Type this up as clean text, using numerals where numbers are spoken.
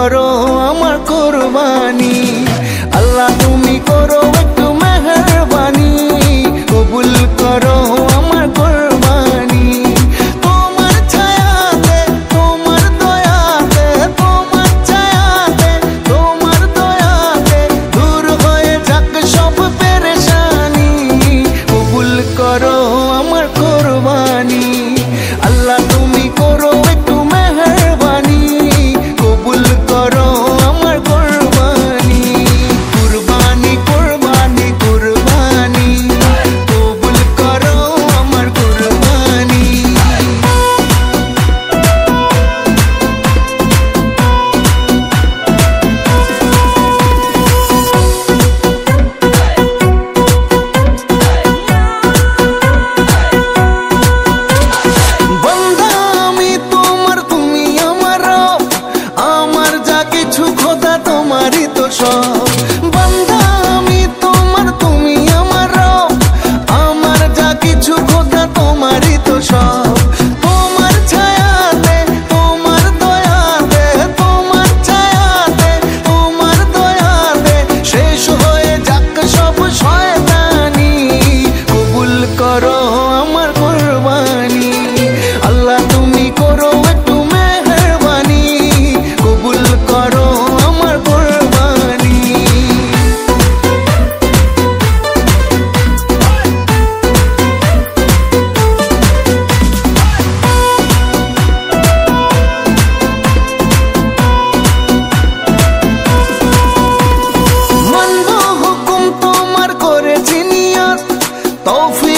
করো আমার কুরবানি। আল্লাহ তুমি করো একটু মেহেরবানি, কবুল করো আমার কুরবানি। তোমার ছায়াতে, তোমার দয়াতে, তোমার ছায়াতে, তোমার দয়াতে দূর হয়ে যাক সব পেরেশানি, কবুল করো আমার কুরবানি। আল্লাহ তুমি করো একটু মেহেরবানি, কবুল করো আমার কুরবানি। কুরবানি কুরবানি কুরবানি, কবুল করো আমার কুরবানি। বন্দা আমি তোমার, তুমি আমার রব, আমার যা কিছু খোদা তোমারই তো সব। বন্দা আমি তোমার, তুমি আমার রব, আমার যা কিছু খোদা তোমারই তো সব। তোমার ছায়াতে, তোমার দয়াতে, তোমার ছায়াতে, তোমার দয়াতে শেষ হয়ে যাক সব শয়তানি, কবুল করো আমার কুরবানি। আল্লাহ তুমি করো একটু মেহেরবানি, কবুল করো আমার কুরবানি। মানবো হুকুম তোমার করেছি নিয়ত, তৌফিক